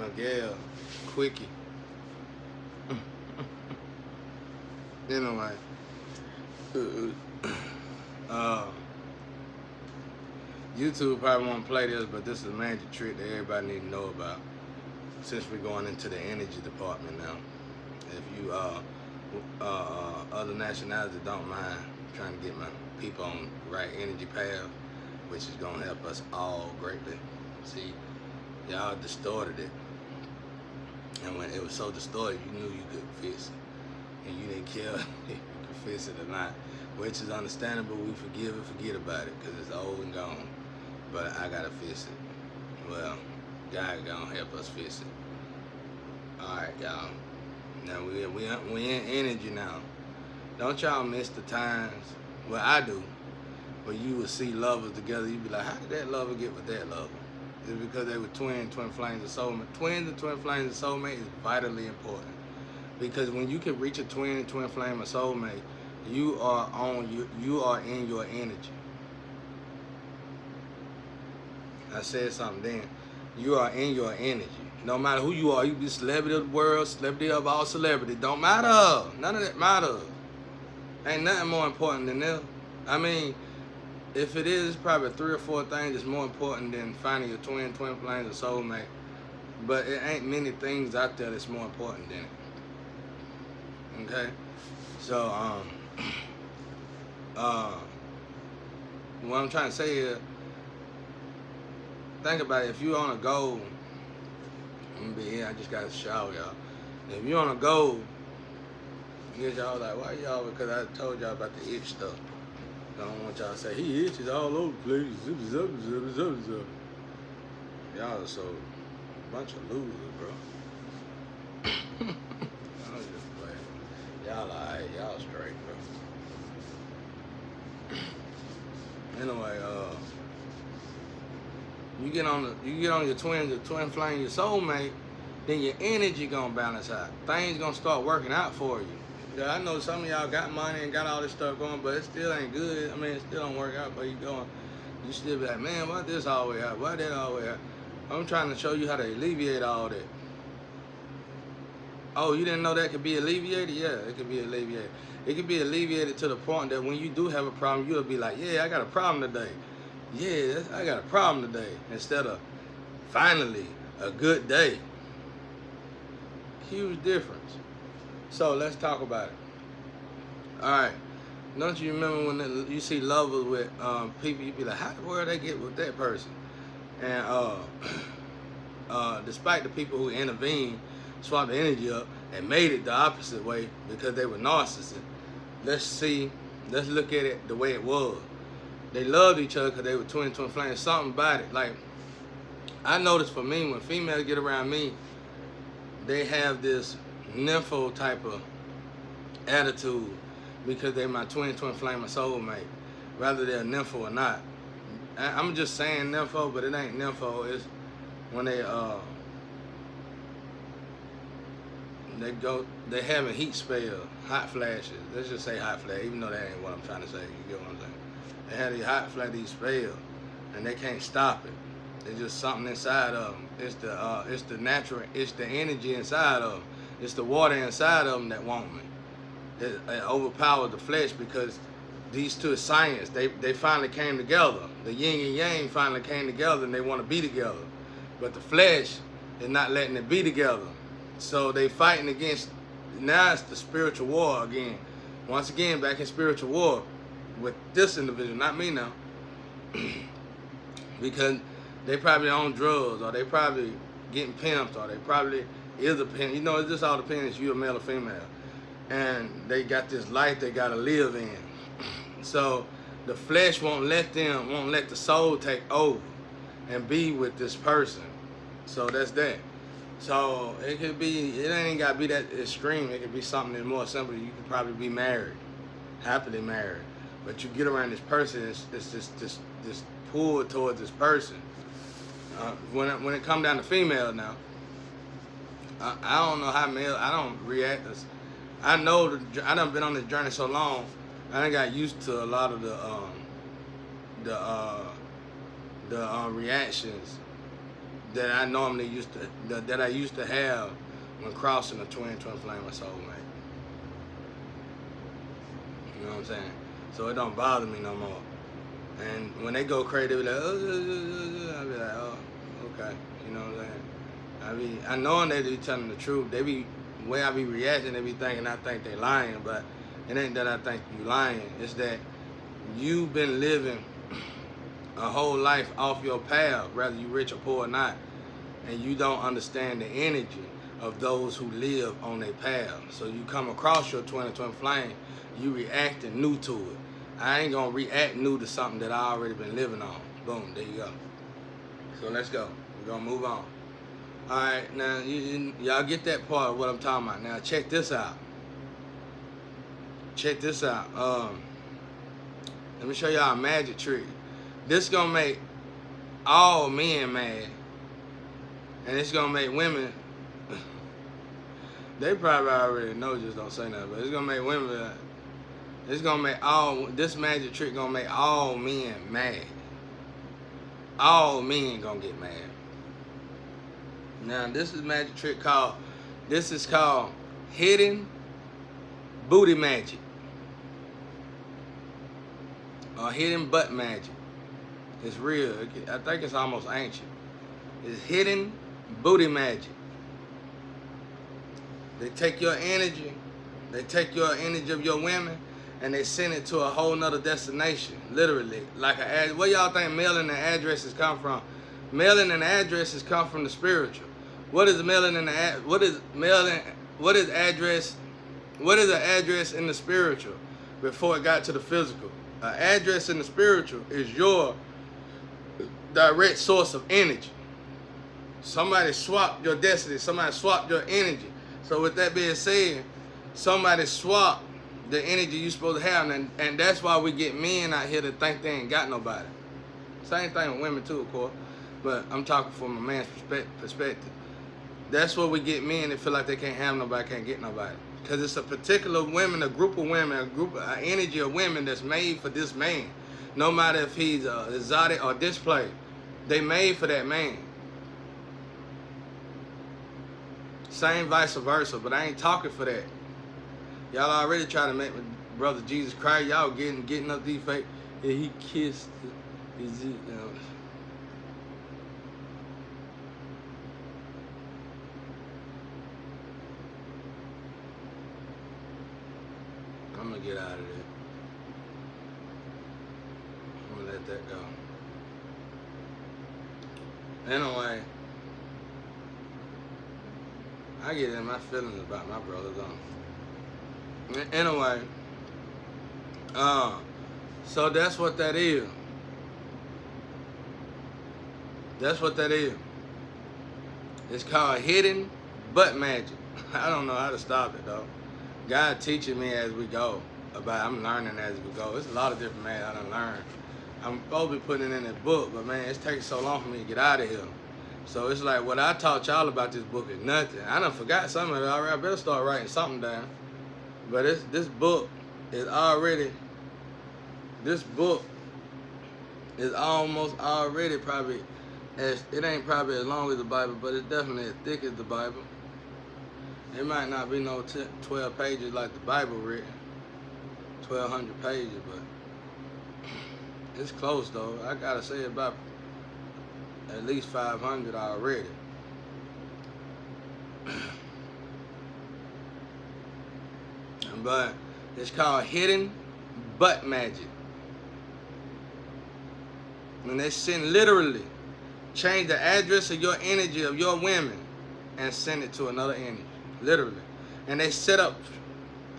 Miguel Quickie. Anyway, YouTube probably won't play this, but this is a magic trick that everybody need to know about. Since we're going into the energy department now, if you other nationalities don't mind trying to get my people on the right energy path, which is gonna help us all greatly. See, y'all distorted it, and when it was so distorted, you knew you could fix it, and you didn't care if you could fix it or not, which is understandable. We forgive and forget about it because it's old and gone. But I gotta fix it. Well, God gonna help us fix it. All right, y'all. Now we in energy now. Don't y'all miss the times. Well, I do. But you would see lovers together. You'd be like, how did that lover get with that lover? It's because they were twin flames of soulmate. Twins and twin flames of soulmate is vitally important. Because when you can reach a twin flame of soulmate, you are in your energy. I said something then. You are in your energy. No matter who you are, you be celebrity of the world, celebrity of all celebrity. Don't matter. None of that matters. Ain't nothing more important than this. I mean, if it is, probably 3 or 4 things that's more important than finding your twin flames of soulmate. But it ain't many things out there that's more important than it. Okay? So, what I'm trying to say is, think about it. If you're on a goal, I'm gonna be here. I just got to shower, y'all. If you're on a goal, y'all like, why y'all? Because I told y'all about the itch stuff. I don't want y'all to say he itches all over the place. Zip, zip, zip, zip, zip. Y'all are so a bunch of losers, bro. I was just playing. Y'all alright. Y'all straight, bro. Anyway, you get on your twin flame, your soulmate, then your energy gonna balance out. Things gonna start working out for you. Yeah, I know some of y'all got money and got all this stuff going, but it still ain't good. I mean, it still don't work out for you going. You still be like, man, why this always happen? Why that always happen? I'm trying to show you how to alleviate all that. Oh, you didn't know that could be alleviated? Yeah, it could be alleviated. It could be alleviated to the point that when you do have a problem, you'll be like, yeah, I got a problem today. Yeah, I got a problem today. Instead of finally a good day. Huge difference. So let's talk about it. All right. Don't you remember when you see lovers with people, you be like, how the world they get with that person? And despite the people who intervened, swapped the energy up and made it the opposite way because they were narcissists. Let's look at it the way it was. They loved each other because they were twin flames. Something about it. Like, I noticed for me, when females get around me, they have this nympho type of attitude because they're my twin flame or soulmate, whether they're nympho or not. I'm just saying nympho, but it ain't nympho. It's when they have a heat spell, hot flashes. Let's just say hot flash, even though that ain't what I'm trying to say. You get what I'm saying? They have these hot flash, these spells, and they can't stop it. It's just something inside of them. It's the natural, it's the energy inside of them. It's the water inside of them that want me. It overpowered the flesh because these two science, they finally came together. The yin and yang finally came together and they want to be together. But the flesh is not letting it be together. So they fighting against, now it's the spiritual war again. Once again, back in spiritual war with this individual, not me now. Because they probably on drugs, or they probably getting pimped, or they probably is a pimp. You know, it just all depends if you're a male or female. And they got this life they gotta live in. So the flesh won't let the soul take over and be with this person. So that's that. So it ain't gotta be that extreme. It could be something that's more simple. You could probably be married, happily married. But you get around this person, it's just this pull towards this person. When it come down to female now, I don't know how male, I don't react. I know I done been on this journey so long, I done got used to a lot of the reactions that I normally that I used to have when crossing a twin flame of soulmate. You know what I'm saying? So it don't bother me no more. And when they go crazy, they be like, oh, I be like, oh, okay. You know what I'm saying? I knowing they be telling the truth. They be, way I be reacting, they be thinking I think they lying, but it ain't that I think you lying. It's that you've been living a whole life off your path, whether you rich or poor or not, and you don't understand the energy of those who live on their path. So you come across your twin flame, you reacting new to it. I ain't gonna react new to something that I already been living on. Boom, there you go. So let's go. We're gonna move on. All right, now y'all get that part of what I'm talking about. Now check this out. Check this out. Let me show y'all a magic trick. This gonna make all men mad, and it's gonna make women. They probably already know, just don't say nothing. But it's gonna make women. It's gonna make this magic trick gonna make all men mad. All men gonna get mad. Now this is a magic trick called. This is called hidden booty magic, or hidden butt magic. It's real. I think it's almost ancient. It's hidden booty magic. They take your energy. They take your energy of your women, and they send it to a whole nother destination, literally. Like where y'all think mailing and addresses come from? Mailing and addresses come from the spiritual. What is mailing and what is mailing? What is address? What is an address in the spiritual before it got to the physical? An address in the spiritual is your direct source of energy. Somebody swapped your destiny. Somebody swapped your energy. So with that being said, somebody swapped the energy you supposed to have, and that's why we get men out here to think they ain't got nobody. Same thing with women too, of course, but I'm talking from a man's perspective. That's what we get men that feel like they can't have nobody, can't get nobody. Because it's a particular women, a group of women, an energy of women that's made for this man. No matter if he's exotic or display, they made for that man. Same vice versa, but I ain't talking for that. Y'all already trying to make my brother Jesus cry. Y'all getting up these fake. Yeah, he kissed. I'm gonna get out of there. I'm gonna let that go. Anyway, I get in my feelings about my brother though. Anyway, so that's what that is. That's what that is. It's called hidden butt magic. I don't know how to stop it though. God teaching me as we go. I'm learning as we go. There's a lot of different man I done learned. I'm supposed to be putting it in a book, but man, it's taking so long for me to get out of here. So it's like what I taught y'all about this book is nothing. I done forgot some of it already. I better start writing something down. But this book is already, almost already probably, it ain't probably as long as the Bible, but it's definitely as thick as the Bible. It might not be no 12 pages like the Bible written, 1,200 pages, but it's close though. I gotta say about at least 500 already. But it's called hidden butt magic. And they send literally change the address of your energy of your women and send it to another energy. Literally. And they set up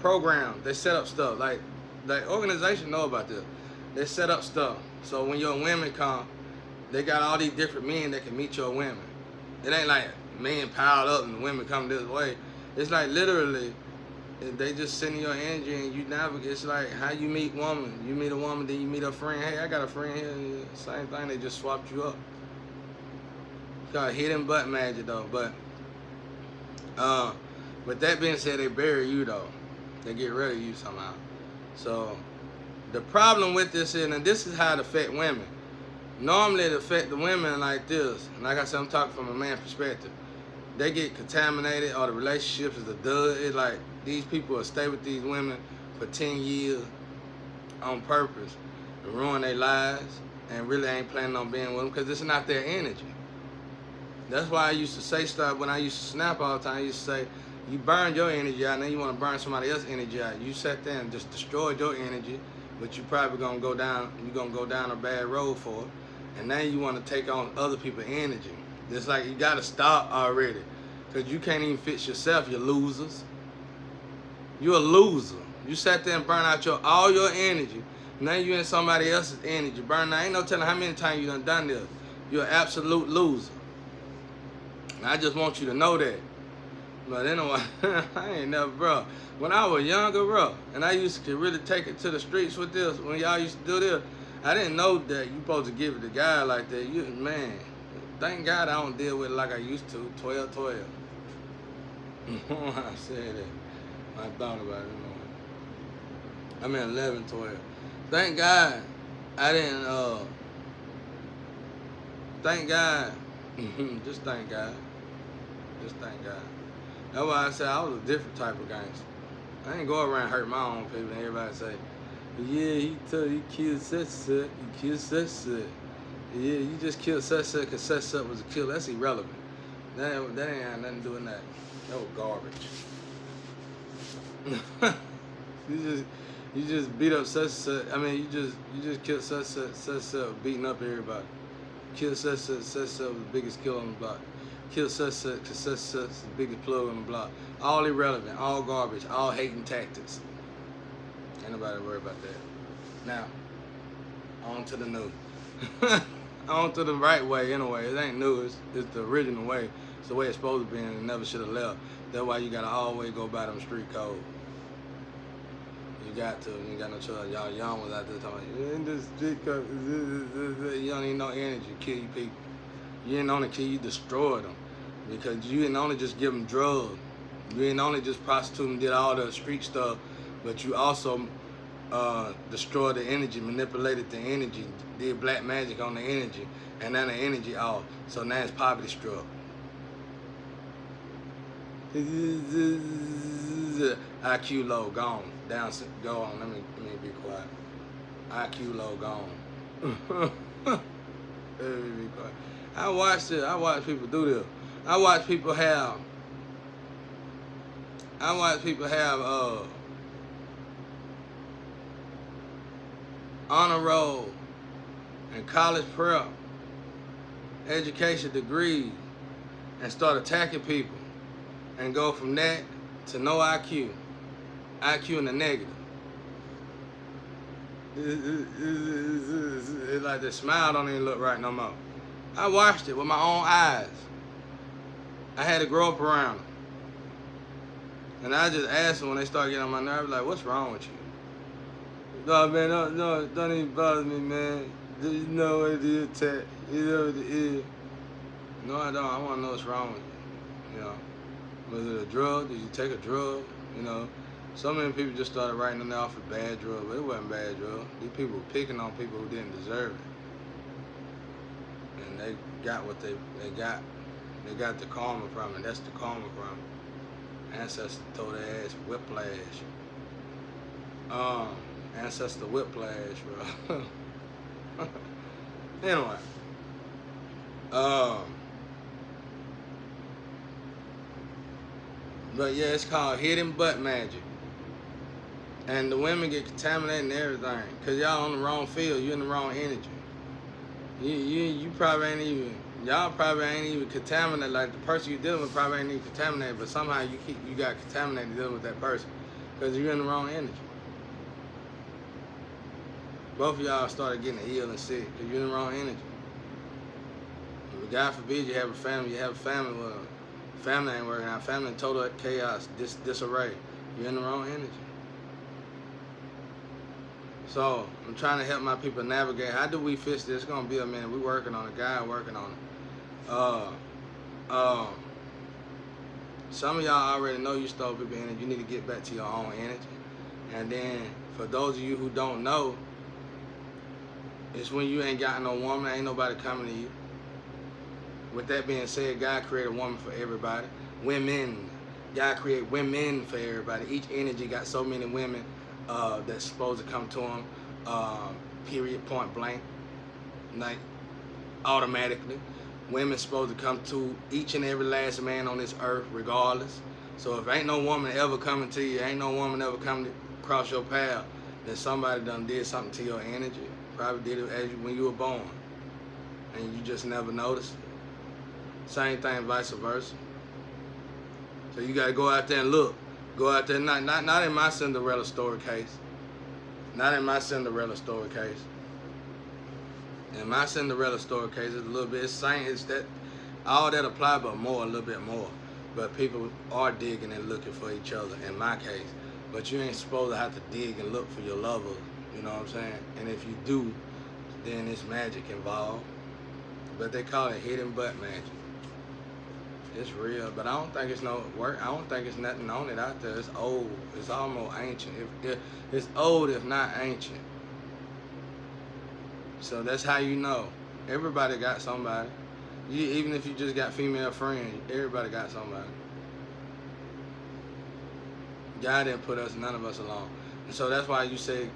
programs, they set up stuff. Like organizations know about this. They set up stuff. So when your women come, they got all these different men that can meet your women. It ain't like men piled up and women come this way. It's like literally, they just send your energy and you navigate. It's like how you meet woman. You meet a woman, then you meet a friend. Hey, I got a friend here. Same thing, they just swapped you up. It's called hidden butt magic though. But with that being said, they bury you though. They get rid of you somehow. So the problem with this is, and this is how it affects women. Normally it affect the women like this. And like I said, I'm talking from a man's perspective. They get contaminated, or the relationships is a dud. It's like these people will stay with these women for 10 years on purpose to ruin their lives and really ain't planning on being with them because this is not their energy. That's why I used to say stuff when I used to snap all the time. I used to say, you burned your energy out, now you want to burn somebody else's energy out. You sat there and just destroyed your energy, but you probably gonna go down a bad road for it. And now you want to take on other people's energy. It's like you gotta stop already. Cause you can't even fix yourself, you losers. You're a loser. You sat there and burned out all your energy. Now you in somebody else's energy. Burn out. Ain't no telling how many times you done this. You're an absolute loser. And I just want you to know that. But anyway, I ain't never, bro. When I was younger, bro, and I used to really take it to the streets with this, when y'all used to do this, I didn't know that you supposed to give it to God like that. You, man, thank God I don't deal with it like I used to, 12-12. I said that. I thought about it. I mean 11-12. Thank God I didn't, thank God. Just thank God. Just thank God. That's why I said I was a different type of gangster. I ain't go around hurt my own people and everybody say, yeah, he killed such. He killed such. Yeah, you just killed such because such was a kill. That's irrelevant. That ain't had nothing to do with that. That was garbage. you just beat up such. I mean, you just killed such beating up everybody. Killed such was the biggest killer on the block. Killed such because such the biggest plug on the block. All irrelevant, all garbage, all hating tactics. Ain't nobody worry about that. Now, on to the new. On to the right way anyway. It ain't new, it's the original way. It's the way it's supposed to be and it never should have left. That's why you gotta always go by them street codes. You got to, you ain't got no choice. Y'all young ones out there talking about, in this street code, you don't need no energy to kill you people. You ain't only kill you, destroy them. Because you didn't only just give them drugs. You didn't only just prostitute and did all the street stuff, but you also destroyed the energy, manipulated the energy, did black magic on the energy, and now the energy off. So now it's poverty struck. IQ low, gone. Down, go on. Let me be quiet. IQ low, gone. Let me be quiet. I watch people do this. I watch people have honor roll and college prep, education degrees, and start attacking people and go from that to no IQ in the negative. It's like the smile don't even look right no more. I watched it with my own eyes. I had to grow up around them. And I just asked them when they start getting on my nerves, like, what's wrong with you? No, man, no, don't even bother me, man. You know what it is, Tat. You know what it is. No, I don't. I want to know what's wrong with you. You know, was it a drug? Did you take a drug? You know, so many people just started writing them off as bad drugs, but it wasn't bad drugs. These people were picking on people who didn't deserve it. And they got what they got. They got the karma from it. That's the karma from it. Ancestor told their ass whiplash. Ancestor whiplash, bro. Anyway. But yeah, it's called hidden butt magic. And the women get contaminated and everything. Cause y'all on the wrong field, you in the wrong energy. You probably ain't even, y'all probably ain't even contaminated, like the person you dealing with probably ain't even contaminated, but somehow you got contaminated dealing with that person. Cause you're in the wrong energy. Both of y'all started getting ill and sick because you're in the wrong energy. But God forbid you have a family, well, family ain't working out, family in total chaos, disarray. You're in the wrong energy. So I'm trying to help my people navigate. How do we fix this? It's gonna be a minute. We working on it. God working on it. Some of y'all already know you stole people's energy. You need to get back to your own energy. And then for those of you who don't know, It's when you ain't got no woman, ain't nobody coming to you. With that being said, God created a woman for everybody. Women. God created women for everybody. Each energy got so many women that's supposed to come to them, period, point blank, like automatically. Women's supposed to come to each and every last man on this earth, regardless. So if ain't no woman ever coming to you, ain't no woman ever coming across your path, then somebody done did something to your energy. Probably did it when you were born, and you just never noticed it. Same thing, vice versa. So you gotta go out there and look. Go out there, not in my Cinderella story case. Not in my Cinderella story case. In my Cinderella story case, it's a little bit, it's that, all that apply, but more, a little bit more. But people are digging and looking for each other, in my case. But you ain't supposed to have to dig and look for your lover, you know what I'm saying? And if you do, then it's magic involved. But they call it hidden butt magic. It's real, but I don't think it's no work. I don't think it's nothing on it out there. It's old. It's almost ancient. It's old, if not ancient. So that's how you know. Everybody got somebody. Even if you just got female friends, everybody got somebody. God didn't put us, none of us alone. And so that's why you say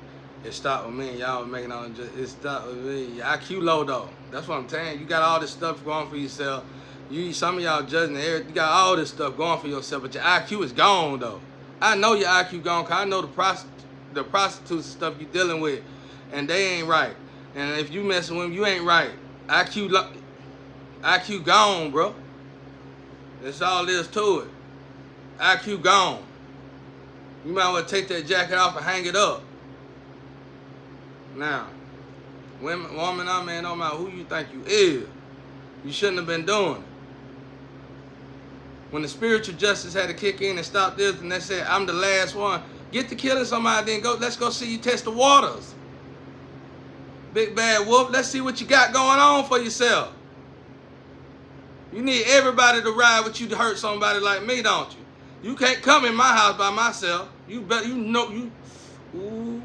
it stopped with me. Y'all making all it stopped with me. Your IQ low though. That's what I'm saying. You got all this stuff going for yourself. Some of y'all judging you got all this stuff going for yourself, but your IQ is gone though. I know your IQ gone, cause I know the prostitutes and stuff you dealing with, and they ain't right. And if you messing with them, you ain't right. IQ gone, bro. That's all there is to it. IQ gone. You might want to take that jacket off and hang it up. Now, woman or man, no matter who you think you is, you shouldn't have been doing it. When the spiritual justice had to kick in and stop this, and they said, I'm the last one, get to killing somebody, then let's go see you test the waters. Big bad wolf, let's see what you got going on for yourself. You need everybody to ride with you to hurt somebody like me, don't you? You can't come in my house by myself. You know. Ooh.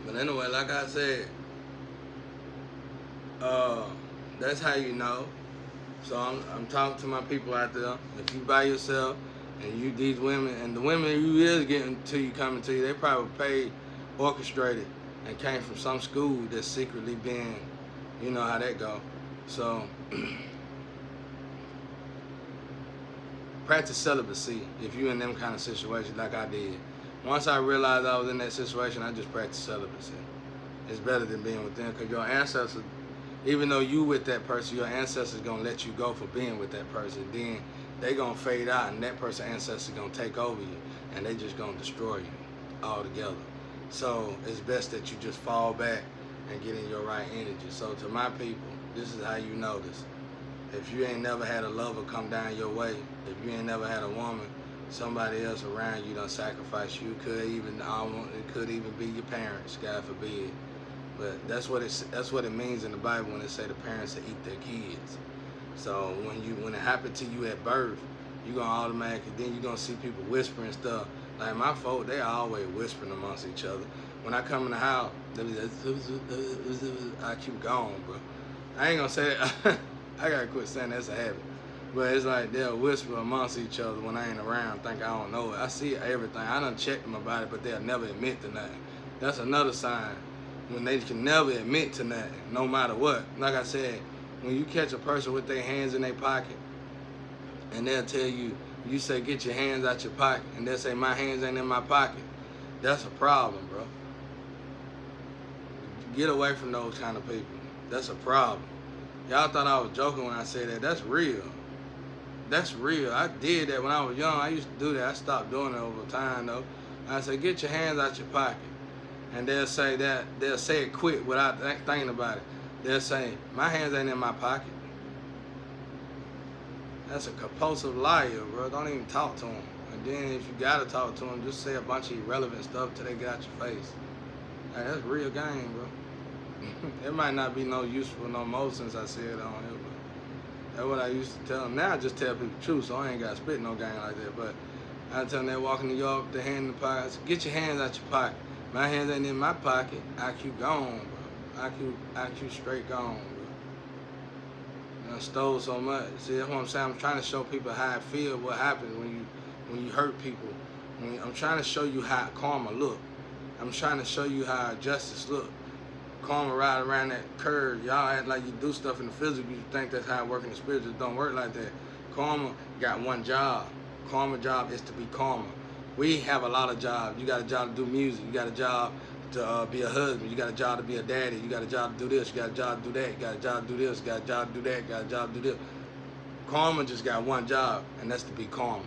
But anyway, like I said, that's how you know. So I'm talking to my people out there. If you by yourself and these women, and the women you is getting to you coming to you, they probably paid, orchestrated, and came from some school that's secretly been, you know how that go. So practice celibacy if you in them kind of situations like I did. Once I realized I was in that situation, I just practiced celibacy. It's better than being with them, because your ancestors, even though you with that person, your ancestors gonna let you go for being with that person. Then they gonna fade out, and that person's ancestors gonna take over you, and they just gonna destroy you altogether. So it's best that you just fall back and get in your right energy. So to my people, this is how you know this. If you ain't never had a lover come down your way, if you ain't never had a woman, somebody else around you done sacrifice you, it could even be your parents, God forbid. But that's what it means in the Bible when it say the parents that eat their kids. So when it happened to you at birth, you gonna automatically, then you gonna see people whispering stuff. Like my folk, they always whispering amongst each other. When I come in the house, they be I keep going, bro. I ain't gonna say that. I gotta quit saying that's a habit. But it's like they'll whisper amongst each other when I ain't around, think I don't know it. I see everything. I done checked them about it, but they'll never admit to nothing. That's another sign when they can never admit to nothing, no matter what. Like I said, when you catch a person with their hands in their pocket, and they'll tell you, you say, get your hands out your pocket, and they'll say, my hands ain't in my pocket. That's a problem, bro. Get away from those kind of people. That's a problem. Y'all thought I was joking when I said that. That's real. That's real. I did that when I was young. I used to do that. I stopped doing it over time, though. I said, get your hands out your pocket. and they'll say it quick without thinking about it. They'll say, my hands ain't in my pocket. That's a compulsive liar, bro. Don't even talk to them. And then if you gotta talk to them, just say a bunch of irrelevant stuff till they get out your face. Hey, that's real game, bro. It might not be no useful no more since I said it on here, but that's what I used to tell them. Now I just tell people the truth, so I ain't got to spit no game like that. But I tell them they walk in New York, their hand in the pocket. I said, get your hands out your pocket. My hands ain't in my pocket. IQ gone, bro. IQ straight gone, bro. I stole so much. See, that's what I'm saying. I'm trying to show people how I feel, what happens when you hurt people. I'm trying to show you how karma look. I'm trying to show you how justice look. Karma right around that curve. Y'all act like you do stuff in the physical. You think that's how it works in the spiritual. It don't work like that. Karma got one job. Karma job is to be karma. We have a lot of jobs. You got a job to do music. You got a job to be a husband. You got a job to be a daddy. You got a job to do this. You got a job to do that. You got a job to do this. You got a job to do that. You got a job to do this. Karma just got one job, and that's to be karma.